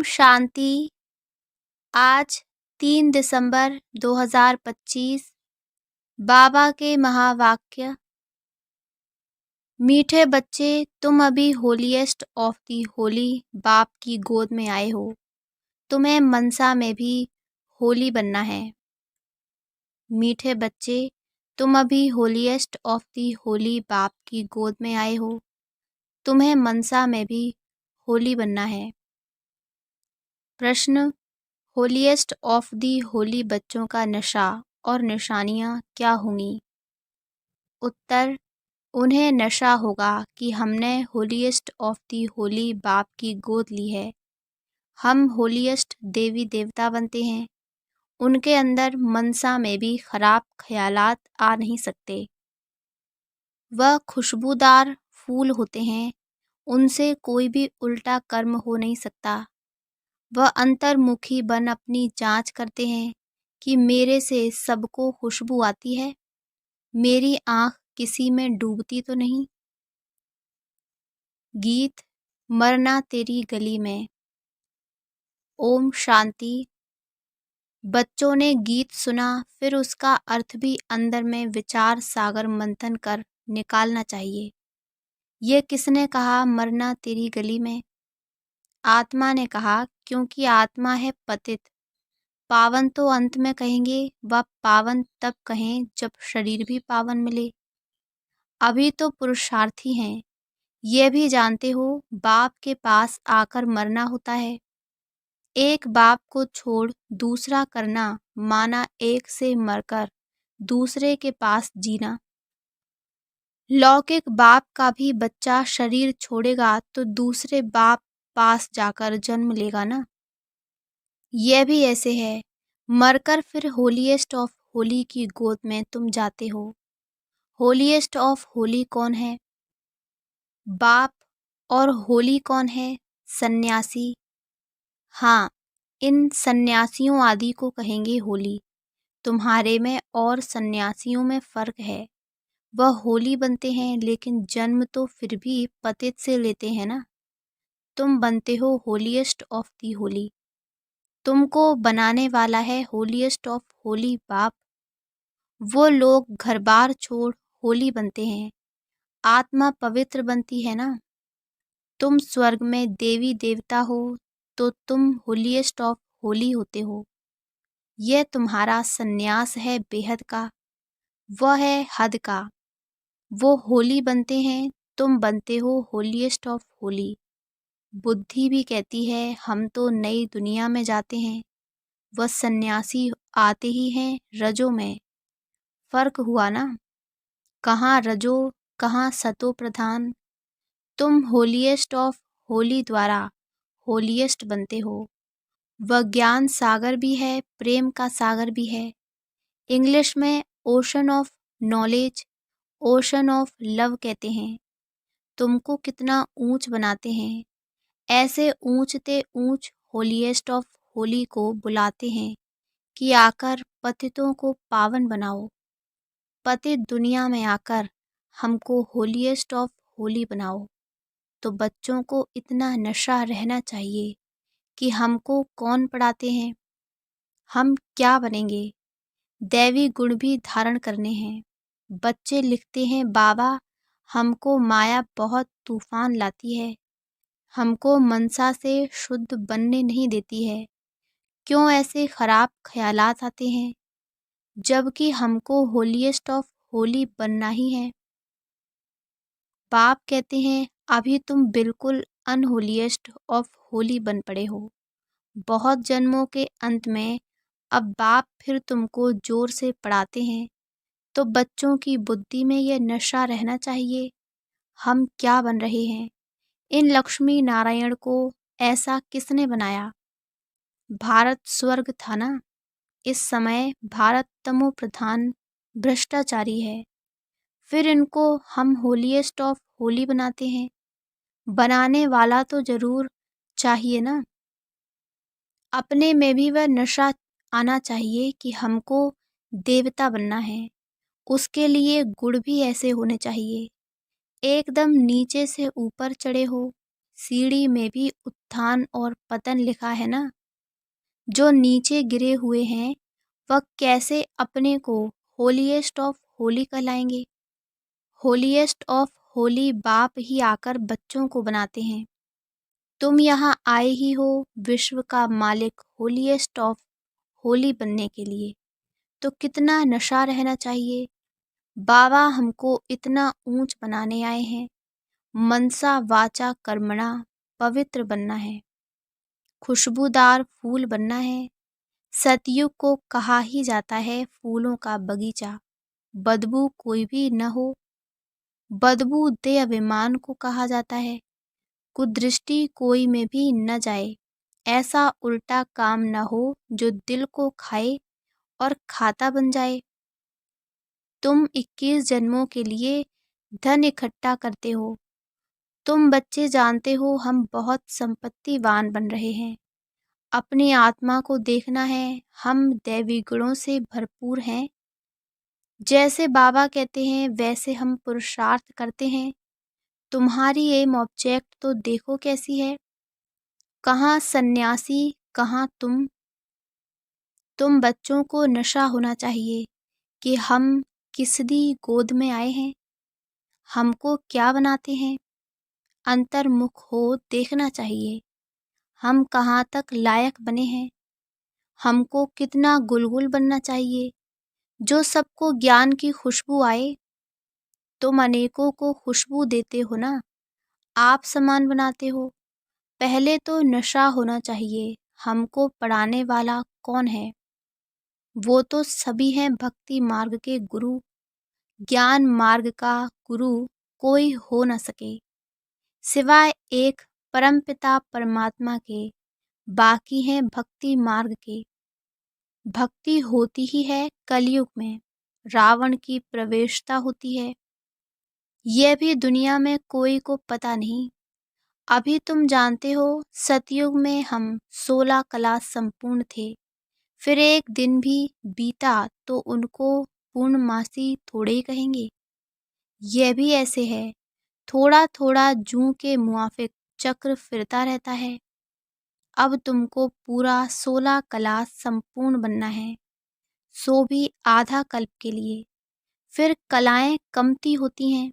शांति। आज 3 दिसंबर 2025। बाबा के महावाक्य। मीठे बच्चे, तुम अभी होलीएस्ट ऑफ दी होली बाप की गोद में आए हो। तुम्हें मनसा में भी होली बनना है। मीठे बच्चे, तुम अभी होलीएस्ट ऑफ दी होली बाप की गोद में आए हो। तुम्हें मनसा में भी होली बनना है। प्रश्न: होलीएस्ट ऑफ दी होली बच्चों का नशा और निशानियाँ क्या होंगी? उत्तर: उन्हें नशा होगा कि हमने होलीएस्ट ऑफ दी होली बाप की गोद ली है। हम होलीएस्ट देवी देवता बनते हैं। उनके अंदर मनसा में भी खराब ख्यालात आ नहीं सकते। वह खुशबूदार फूल होते हैं, उनसे कोई भी उल्टा कर्म हो नहीं सकता। वह अंतर्मुखी बन अपनी जांच करते हैं कि मेरे से सबको खुशबू आती है, मेरी आँख किसी में डूबती तो नहीं। गीत मरना तेरी गली में। ओम शांति। बच्चों ने गीत सुना, फिर उसका अर्थ भी अंदर में विचार सागर मंथन कर निकालना चाहिए। ये किसने कहा मरना तेरी गली में? आत्मा ने कहा, क्योंकि आत्मा है पतित। पावन तो अंत में कहेंगे, वह पावन तब कहें जब शरीर भी पावन मिले। अभी तो पुरुषार्थी हैं। ये भी जानते हो बाप के पास आकर मरना होता है। एक बाप को छोड़ दूसरा करना माना एक से मरकर दूसरे के पास जीना। लौकिक बाप का भी बच्चा शरीर छोड़ेगा तो दूसरे बाप पास जाकर जन्म लेगा ना। यह भी ऐसे है, मरकर फिर होलीएस्ट ऑफ होली की गोद में तुम जाते हो। होलीएस्ट ऑफ होली कौन है? बाप। और होली कौन है? सन्यासी। हाँ, इन सन्यासियों आदि को कहेंगे होली। तुम्हारे में और सन्यासियों में फर्क है। वह होली बनते हैं, लेकिन जन्म तो फिर भी पतित से लेते हैं ना। तुम बनते हो होलीएस्ट ऑफ दी होली। तुमको बनाने वाला है होलीएस्ट ऑफ होली बाप। वो लोग घर बार छोड़ होली बनते हैं, आत्मा पवित्र बनती है ना। तुम स्वर्ग में देवी देवता हो तो तुम होलीएस्ट ऑफ होली होते हो। यह तुम्हारा सन्यास है बेहद का, वह है हद का। वो होली बनते हैं, तुम बनते हो होलीएस्ट ऑफ होली। बुद्धि भी कहती है हम तो नई दुनिया में जाते हैं। वह सन्यासी आते ही हैं रजो में। फर्क हुआ ना, कहाँ रजो कहाँ सतो प्रधान। तुम होलीएस्ट ऑफ होली द्वारा होलीएस्ट बनते हो। वह ज्ञान सागर भी है, प्रेम का सागर भी है। इंग्लिश में ocean of knowledge, ocean of love कहते हैं। तुमको कितना ऊंच बनाते हैं। ऐसे ऊंचते ऊंच होलीएस्ट ऑफ होली को बुलाते हैं कि आकर पतितों को पावन बनाओ। पतित दुनिया में आकर हमको होलीएस्ट ऑफ होली बनाओ। तो बच्चों को इतना नशा रहना चाहिए कि हमको कौन पढ़ाते हैं, हम क्या बनेंगे। दैवी गुण भी धारण करने हैं। बच्चे लिखते हैं, बाबा हमको माया बहुत तूफान लाती है, हमको मनसा से शुद्ध बनने नहीं देती है। क्यों ऐसे खराब ख्यालात आते हैं, जबकि हमको होलीएस्ट ऑफ होली बनना ही है। बाप कहते हैं, अभी तुम बिल्कुल अनहोलीएस्ट ऑफ होली बन पड़े हो। बहुत जन्मों के अंत में अब बाप फिर तुमको जोर से पढ़ाते हैं, तो बच्चों की बुद्धि में यह नशा रहना चाहिए, हम क्या बन रहे हैं। इन लक्ष्मी नारायण को ऐसा किसने बनाया? भारत स्वर्ग था ना। इस समय भारत तमो प्रधान भ्रष्टाचारी है। फिर इनको हम होलीएस्ट ऑफ होली बनाते हैं। बनाने वाला तो जरूर चाहिए ना। अपने में भी वह नशा आना चाहिए कि हमको देवता बनना है। उसके लिए गुण भी ऐसे होने चाहिए, एकदम नीचे से ऊपर चढ़े हो, सीढ़ी में भी उत्थान और पतन लिखा है ना। जो नीचे गिरे हुए हैं वह कैसे अपने को होलीएस्ट ऑफ होली कहलाएंगे। होलीएस्ट ऑफ होली बाप ही आकर बच्चों को बनाते हैं। तुम यहाँ आए ही हो विश्व का मालिक होलीएस्ट ऑफ होली बनने के लिए, तो कितना नशा रहना चाहिए। बाबा हमको इतना ऊंच बनाने आए हैं। मनसा वाचा कर्मणा पवित्र बनना है, खुशबूदार फूल बनना है। सतयुग को कहा ही जाता है फूलों का बगीचा, बदबू कोई भी न हो। बदबू दे अभिमान को कहा जाता है, कुदृष्टि कोई में भी न जाए। ऐसा उल्टा काम न हो जो दिल को खाए और खाता बन जाए। तुम 21 जन्मों के लिए धन इकट्ठा करते हो। तुम बच्चे जानते हो हम बहुत संपत्तिवान बन रहे हैं। अपनी आत्मा को देखना है, हम दैवी गुणों से भरपूर हैं। जैसे बाबा कहते हैं वैसे हम पुरुषार्थ करते हैं। तुम्हारी एम ऑब्जेक्ट तो देखो कैसी है। कहाँ सन्यासी कहाँ तुम बच्चों को नशा होना चाहिए कि हम किसदी गोद में आए हैं, हमको क्या बनाते हैं। अंतर्मुख हो देखना चाहिए हम कहाँ तक लायक बने हैं। हमको कितना गुलगुल बनना चाहिए जो सबको ज्ञान की खुशबू आए। तुम अनेकों को खुशबू देते हो ना, आप समान बनाते हो। पहले तो नशा होना चाहिए हमको पढ़ाने वाला कौन है। वो तो सभी हैं भक्ति मार्ग के गुरु। ज्ञान मार्ग का गुरु कोई हो न सके सिवाय एक परमपिता परमात्मा के। बाकी हैं भक्ति मार्ग के। भक्ति होती ही है कलयुग में, रावण की प्रवेशता होती है। यह भी दुनिया में कोई को पता नहीं। अभी तुम जानते हो सतयुग में हम 16 कला संपूर्ण थे। फिर एक दिन भी बीता तो उनको पूर्णमासी थोड़े ही कहेंगे। यह भी ऐसे है, थोड़ा थोड़ा जूं के मुआफिक चक्र फिरता रहता है। अब तुमको पूरा 16 कला संपूर्ण बनना है, सो भी आधा कल्प के लिए। फिर कलाएं कमती होती हैं।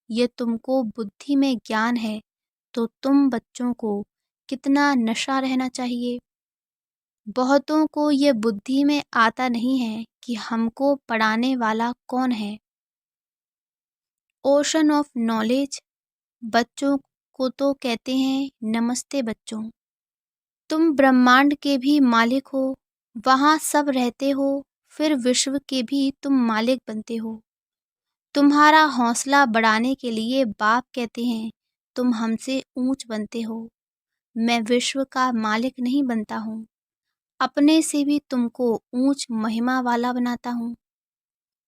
ये तुमको बुद्धि में ज्ञान है तो तुम बच्चों को कितना नशा रहना चाहिए। बहुतों को ये बुद्धि में आता नहीं है कि हमको पढ़ाने वाला कौन है। ओशन ऑफ नॉलेज बच्चों को तो कहते हैं नमस्ते बच्चों। तुम ब्रह्मांड के भी मालिक हो, वहाँ सब रहते हो। फिर विश्व के भी तुम मालिक बनते हो। तुम्हारा हौसला बढ़ाने के लिए बाप कहते हैं तुम हमसे ऊंच बनते हो। मैं विश्व का मालिक नहीं बनता हूँ, अपने से भी तुमको ऊंच महिमा वाला बनाता हूँ।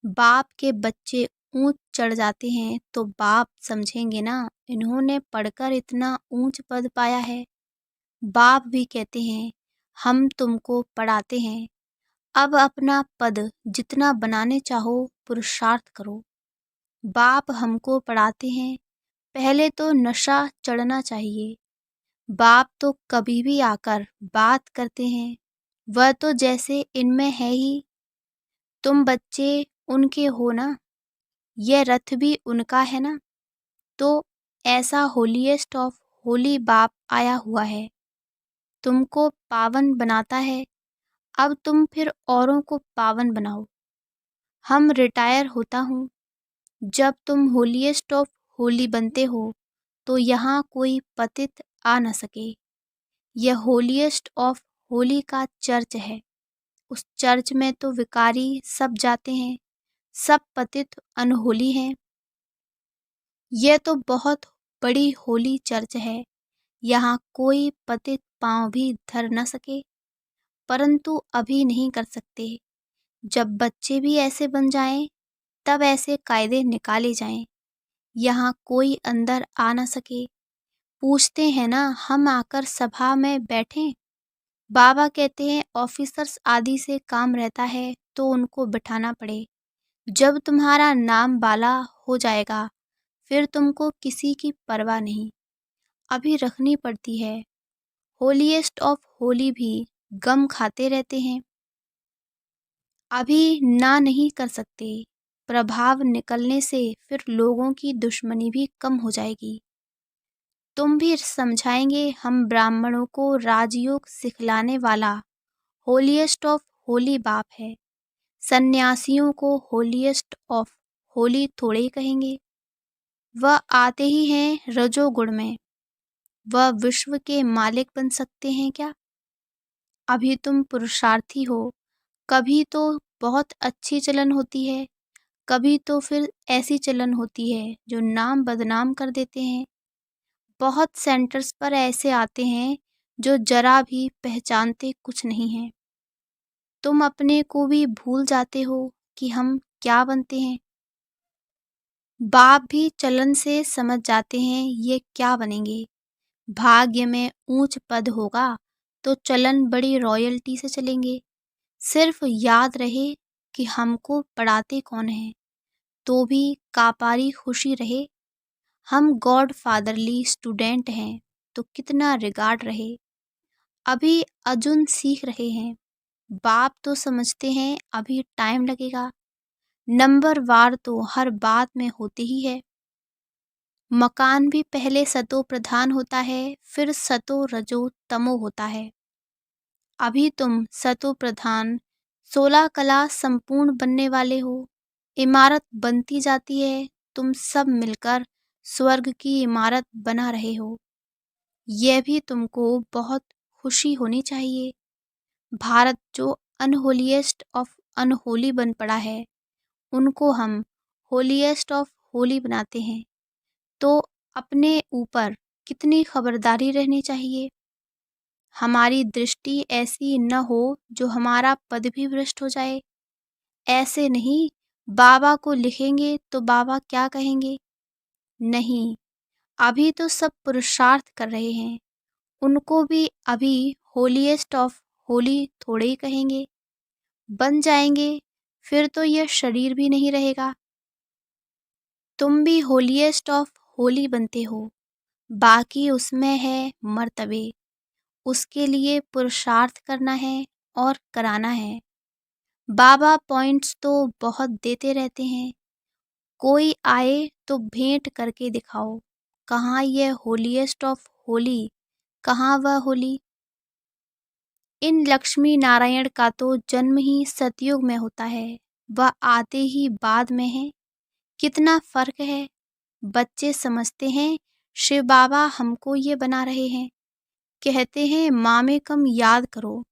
बाप के बच्चे ऊंच चढ़ जाते हैं तो बाप समझेंगे ना इन्होंने पढ़कर इतना ऊंच पद पाया है। बाप भी कहते हैं हम तुमको पढ़ाते हैं, अब अपना पद जितना बनाने चाहो पुरुषार्थ करो। बाप हमको पढ़ाते हैं पहले तो नशा चढ़ना चाहिए। बाप तो कभी भी आकर बात करते हैं, वह तो जैसे इनमें है ही। तुम बच्चे उनके हो ना, यह रथ भी उनका है ना। तो ऐसा होलीएस्ट ऑफ होली बाप आया हुआ है, तुमको पावन बनाता है। अब तुम फिर औरों को पावन बनाओ। हम रिटायर होता हूँ। जब तुम होलीएस्ट ऑफ होली बनते हो तो यहाँ कोई पतित आ न सके। यह होलीएस्ट ऑफ होली का चर्च है। उस चर्च में तो विकारी सब जाते हैं, सब पतित अनहोली हैं। यह तो बहुत बड़ी होली चर्च है, यहाँ कोई पतित पांव भी धर न सके। परंतु अभी नहीं कर सकते। जब बच्चे भी ऐसे बन जाएं, तब ऐसे कायदे निकाले जाएं, यहाँ कोई अंदर आ न सके। पूछते हैं ना हम आकर सभा में बैठें। बाबा कहते हैं ऑफिसर्स आदि से काम रहता है तो उनको बिठाना पड़े। जब तुम्हारा नाम बाला हो जाएगा फिर तुमको किसी की परवाह नहीं। अभी रखनी पड़ती है। होलीएस्ट ऑफ होली भी गम खाते रहते हैं। अभी ना नहीं कर सकते। प्रभाव निकलने से फिर लोगों की दुश्मनी भी कम हो जाएगी। तुम भी समझाएंगे हम ब्राह्मणों को राजयोग सिखलाने वाला होलीएस्ट ऑफ होली बाप है। सन्यासियों को होलीएस्ट ऑफ होली थोड़े ही कहेंगे। वह आते ही हैं रजोगुण में। वह विश्व के मालिक बन सकते हैं क्या? अभी तुम पुरुषार्थी हो। कभी तो बहुत अच्छी चलन होती है, कभी तो फिर ऐसी चलन होती है जो नाम बदनाम कर देते हैं। बहुत सेंटर्स पर ऐसे आते हैं जो जरा भी पहचानते कुछ नहीं हैं। तुम अपने को भी भूल जाते हो कि हम क्या बनते हैं। बाप भी चलन से समझ जाते हैं ये क्या बनेंगे। भाग्य में ऊंच पद होगा तो चलन बड़ी रॉयल्टी से चलेंगे। सिर्फ याद रहे कि हमको पढ़ाते कौन है, तो भी कापारी खुशी रहे। हम गॉड फादरली स्टूडेंट हैं तो कितना रिगार्ड रहे। अभी अर्जुन सीख रहे हैं। बाप तो समझते हैं अभी टाइम लगेगा। नंबर वार तो हर बात में होते ही है। मकान भी पहले सतो प्रधान होता है, फिर सतो रजो तमो होता है। अभी तुम सतो प्रधान 16 कला संपूर्ण बनने वाले हो। इमारत बनती जाती है, तुम सब मिलकर स्वर्ग की इमारत बना रहे हो। यह भी तुमको बहुत खुशी होनी चाहिए। भारत जो अनहोलीएस्ट ऑफ अनहोली बन पड़ा है, उनको हम होलीएस्ट ऑफ होली बनाते हैं। तो अपने ऊपर कितनी खबरदारी रहनी चाहिए। हमारी दृष्टि ऐसी न हो जो हमारा पद भी भ्रष्ट हो जाए। ऐसे नहीं, बाबा को लिखेंगे तो बाबा क्या कहेंगे। नहीं, अभी तो सब पुरुषार्थ कर रहे हैं, उनको भी अभी होलीएस्ट ऑफ होली थोड़े ही कहेंगे। बन जाएंगे फिर तो यह शरीर भी नहीं रहेगा। तुम भी होलीएस्ट ऑफ होली बनते हो, बाकी उसमें है मर्तबे। उसके लिए पुरुषार्थ करना है और कराना है। बाबा पॉइंट्स तो बहुत देते रहते हैं। कोई आए तो भेंट करके दिखाओ। कहाँ यह होलीएस्ट ऑफ होली, कहाँ वह होली। इन लक्ष्मी नारायण का तो जन्म ही सतयुग में होता है, वह आते ही बाद में है। कितना फर्क है। बच्चे समझते हैं शिव बाबा हमको ये बना रहे हैं। कहते हैं माँ में कम याद करो।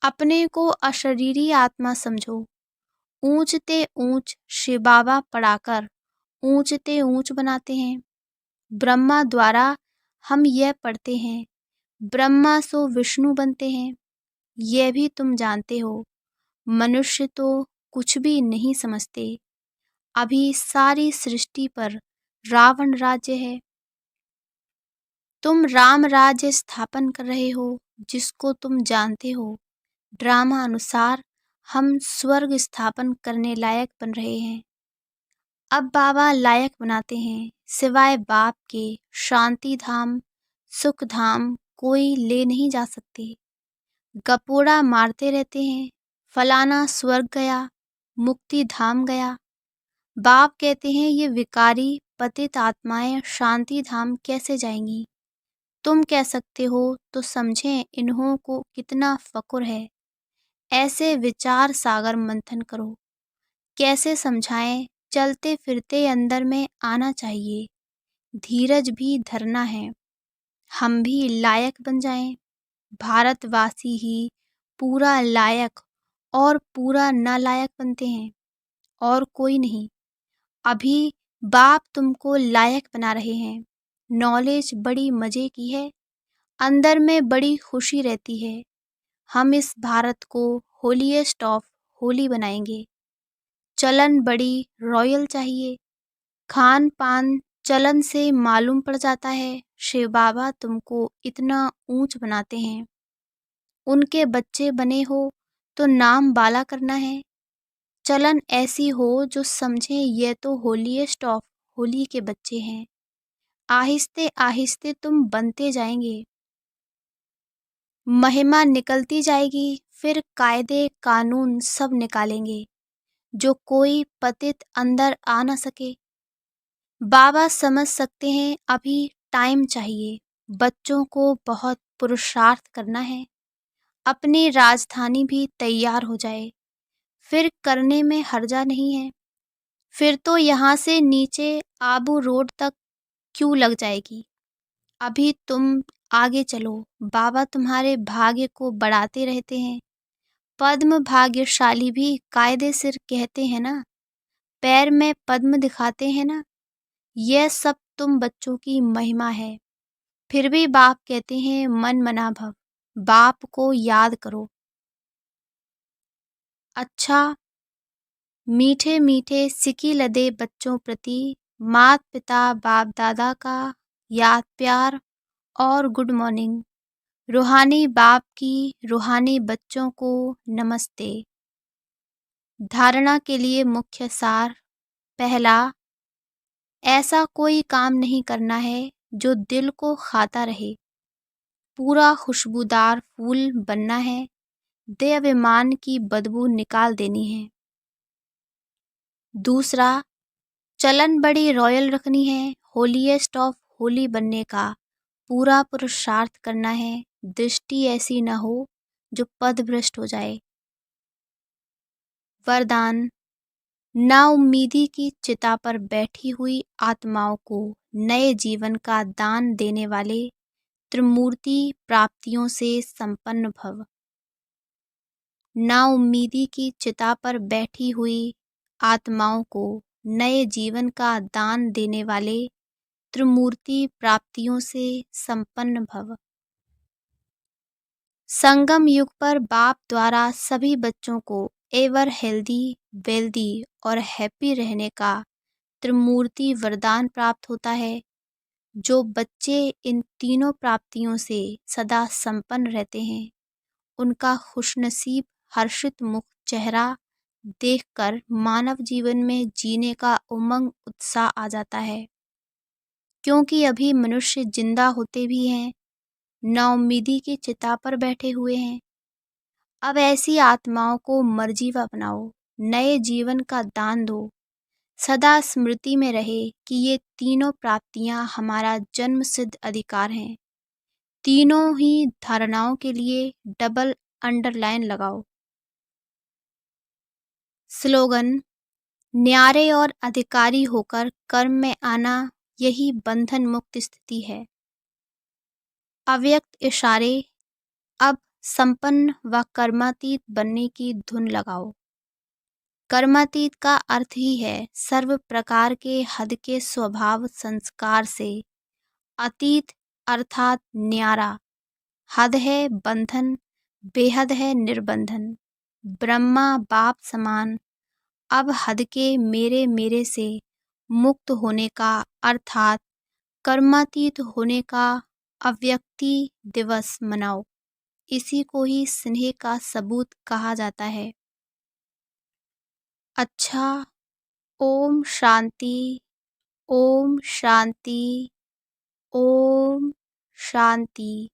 अपने को अशरीरी आत्मा समझो। ऊंचते ऊंच शिव बाबा पढ़ाकर ऊंचते ऊंच बनाते हैं। ब्रह्मा द्वारा हम यह पढ़ते हैं, ब्रह्मा सो विष्णु बनते हैं। यह भी तुम जानते हो। मनुष्य तो कुछ भी नहीं समझते। अभी सारी सृष्टि पर रावण राज्य है। तुम राम राज्य स्थापन कर रहे हो, जिसको तुम जानते हो। ड्रामा अनुसार हम स्वर्ग स्थापन करने लायक बन रहे हैं। अब बाबा लायक बनाते हैं। सिवाय बाप के शांति धाम सुख धाम कोई ले नहीं जा सकते। गपोड़ा मारते रहते हैं, फलाना स्वर्ग गया, मुक्ति धाम गया। बाप कहते हैं ये विकारी पतित आत्माएं शांति धाम कैसे जाएंगी। तुम कह सकते हो तो समझें इन्हों को कितना फकुर है। ऐसे विचार सागर मंथन करो। कैसे समझाएं। चलते फिरते अंदर में आना चाहिए। धीरज भी धरना है। हम भी लायक बन जाएं। भारतवासी ही पूरा लायक और पूरा नालायक बनते हैं, और कोई नहीं। अभी बाप तुमको लायक बना रहे हैं। नॉलेज बड़ी मजे की है, अंदर में बड़ी खुशी रहती है। हम इस भारत को होलीएस्ट ऑफ होली बनाएंगे। चलन बड़ी रॉयल चाहिए। खान पान चलन से मालूम पड़ जाता है। शिव बाबा तुमको इतना ऊंच बनाते हैं। उनके बच्चे बने हो तो नाम बाला करना है। चलन ऐसी हो जो समझे ये तो होलीएस्ट ऑफ होली के बच्चे हैं। आहिस्ते आहिस्ते तुम बनते जाएंगे। महिमा निकलती जाएगी, फिर कायदे कानून सब निकालेंगे, जो कोई पतित अंदर आ न सके। बाबा समझ सकते हैं अभी टाइम चाहिए, बच्चों को बहुत पुरुषार्थ करना है। अपनी राजधानी भी तैयार हो जाए, फिर करने में हर्जा नहीं है। फिर तो यहाँ से नीचे आबू रोड तक क्यों लग जाएगी। अभी तुम आगे चलो, बाबा तुम्हारे भाग्य को बढ़ाते रहते हैं। पद्म भाग्यशाली भी कायदे सिर कहते हैं ना, पैर में पद्म दिखाते हैं ना। यह सब तुम बच्चों की महिमा है। फिर भी बाप कहते हैं मन मना भव, बाप को याद करो। अच्छा, मीठे मीठे सिकी लदे बच्चों प्रति मात पिता बाप दादा का याद प्यार और गुड मॉर्निंग। रूहानी बाप की रूहानी बच्चों को नमस्ते। धारणा के लिए मुख्य सार। पहला, ऐसा कोई काम नहीं करना है जो दिल को खाता रहे। पूरा खुशबूदार फूल बनना है, देवाभिमान की बदबू निकाल देनी है। दूसरा, चलन बड़ी रॉयल रखनी है, होलीएस्ट ऑफ होली बनने का पूरा पुरुषार्थ करना है। दृष्टि ऐसी न हो जो पदभ्रष्ट हो जाए। वरदान, नाउम्मीदी की चिता पर बैठी हुई आत्माओं को नए जीवन का दान देने वाले त्रिमूर्ति प्राप्तियों से संपन्न भव। नाउम्मीदी की चिता पर बैठी हुई आत्माओं को नए जीवन का दान देने वाले त्रिमूर्ति प्राप्तियों से संपन्न भव। संगम युग पर बाप द्वारा सभी बच्चों को एवर हेल्दी, वेल्दी और हैप्पी रहने का त्रिमूर्ति वरदान प्राप्त होता है। जो बच्चे इन तीनों प्राप्तियों से सदा संपन्न रहते हैं, उनका खुशनसीब हर्षित मुख चेहरा देखकर मानव जीवन में जीने का उमंग उत्साह आ जाता है। क्योंकि अभी मनुष्य जिंदा होते भी हैं, नाउम्मीदी की चिता पर बैठे हुए हैं। अब ऐसी आत्माओं को मर्जीवा बनाओ, नए जीवन का दान दो। सदा स्मृति में रहे कि ये तीनों प्राप्तियां हमारा जन्म सिद्ध अधिकार हैं। तीनों ही धारणाओं के लिए डबल अंडरलाइन लगाओ। स्लोगन, न्यारे और अधिकारी होकर कर्म में आना, यही बंधन मुक्त स्थिति है। अव्यक्त इशारे, अब संपन्न व कर्मातीत बनने की धुन लगाओ। कर्मातीत का अर्थ ही है सर्व प्रकार के हद के स्वभाव संस्कार से अतीत, अर्थात न्यारा। हद है बंधन, बेहद है निर्बंधन। ब्रह्मा बाप समान, अब हद के मेरे मेरे से मुक्त होने का अर्थात कर्मातीत होने का अव्यक्ति दिवस मनाओ। इसी को ही स्नेह का सबूत कहा जाता है। अच्छा, ओम शांति, ओम शांति, ओम शांति।